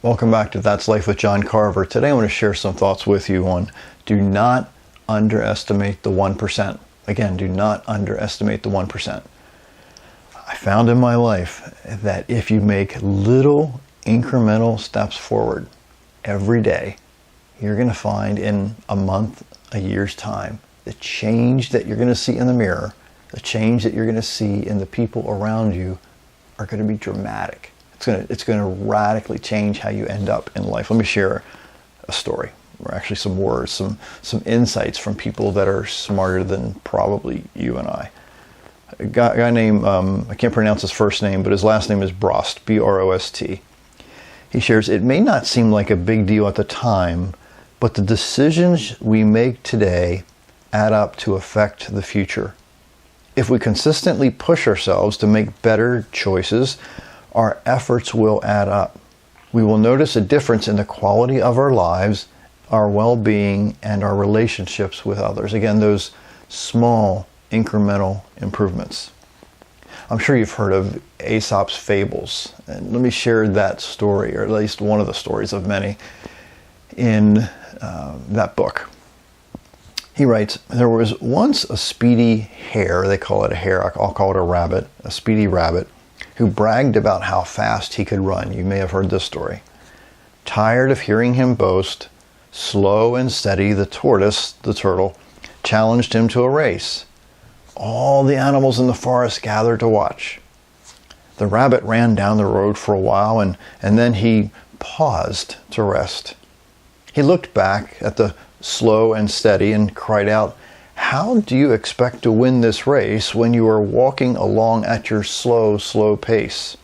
Welcome back to That's Life with John Carver. Today I want to share some thoughts with you on do not underestimate the 1%. Again, do not underestimate the 1%. I found in my life that if you make little incremental steps forward every day, you're going to find in a month, a year's time, the change that you're going to see in the mirror, the change that you're going to see in the people around you are going to be dramatic. It's going to radically change how you end up in life. Let me share a story, or actually some words, some insights from people that are smarter than probably you and I. A guy named, I can't pronounce his first name, but his last name is Brost, B-R-O-S-T. He shares, it may not seem like a big deal at the time, but the decisions we make today add up to affect the future. If we consistently push ourselves to make better choices, our efforts will add up. We will notice a difference in the quality of our lives, our well-being, and our relationships with others. Again, those small incremental improvements. I'm sure you've heard of Aesop's fables. And let me share that story, or at least one of the stories of many, in that book. He writes, there was once a speedy hare, they call it a hare, I'll call it a rabbit, a speedy rabbit, who bragged about how fast he could run. You may have heard this story. Tired of hearing him boast, slow and steady, the tortoise, the turtle, challenged him to a race. All the animals in the forest gathered to watch. The rabbit ran down the road for a while and then he paused to rest. He looked back at the slow and steady and cried out, how do you expect to win this race when you are walking along at your slow pace?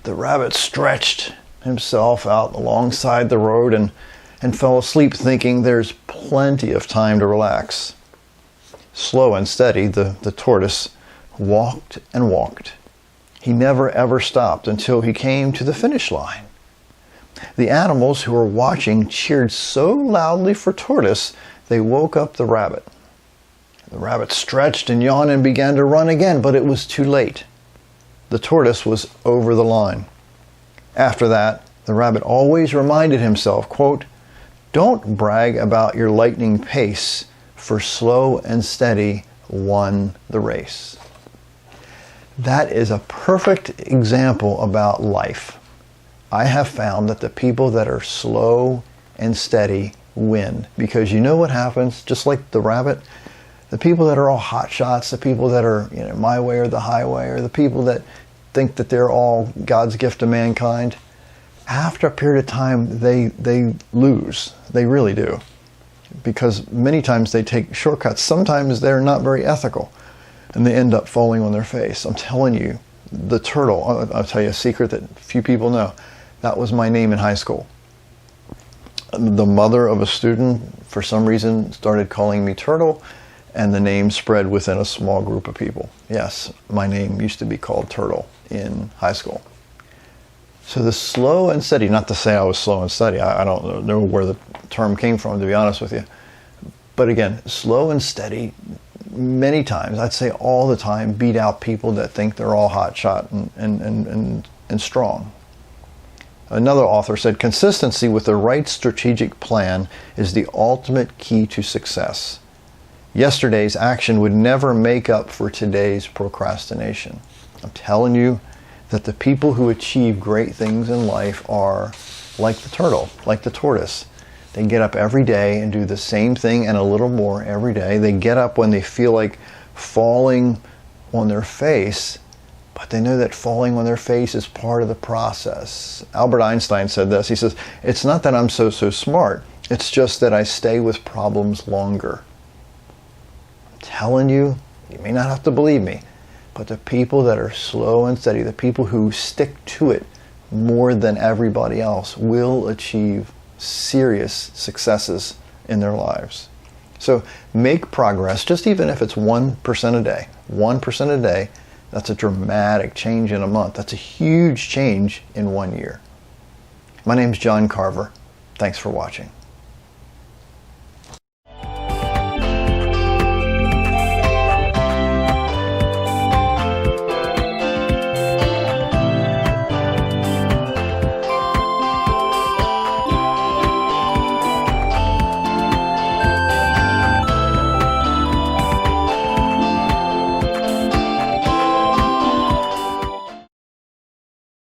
The rabbit stretched himself out alongside the road and fell asleep thinking there's plenty of time to relax. Slow and steady, the tortoise walked and walked. He never ever stopped until he came to the finish line. The animals who were watching cheered so loudly for Tortoise, they woke up the rabbit. The rabbit stretched and yawned and began to run again, but it was too late. The tortoise was over the line. After that, the rabbit always reminded himself, quote, don't brag about your lightning pace, for slow and steady won the race. That is a perfect example about life. I have found that the people that are slow and steady win, because you know what happens, just like the rabbit, the people that are all hot shots, the people that are, my way or the highway, or the people that think that they're all God's gift to mankind, after a period of time they lose. They really do, because many times they take shortcuts. Sometimes they're not very ethical and they end up falling on their face. I'm telling you, the turtle, I'll tell you a secret that few people know. That was my name in high school. The mother of a student, for some reason, started calling me Turtle, and the name spread within a small group of people. Yes, my name used to be called Turtle in high school. So the slow and steady, not to say I was slow and steady, I don't know where the term came from, to be honest with you. But again, slow and steady, many times, I'd say all the time, beat out people that think they're all hotshot and strong. Another author said, consistency with the right strategic plan is the ultimate key to success. Yesterday's action would never make up for today's procrastination. I'm telling you that the people who achieve great things in life are like the turtle, like the tortoise. They get up every day and do the same thing and a little more every day. They get up when they feel like falling on their face, but they know that falling on their face is part of the process. Albert Einstein said this. He says, it's not that I'm so smart. It's just that I stay with problems longer. I'm telling you, you may not have to believe me, but the people that are slow and steady, the people who stick to it more than everybody else, will achieve serious successes in their lives. So make progress, just even if it's 1% a day. 1% a day, that's a dramatic change in a month. That's a huge change in 1 year. My name's John Carver. Thanks for watching.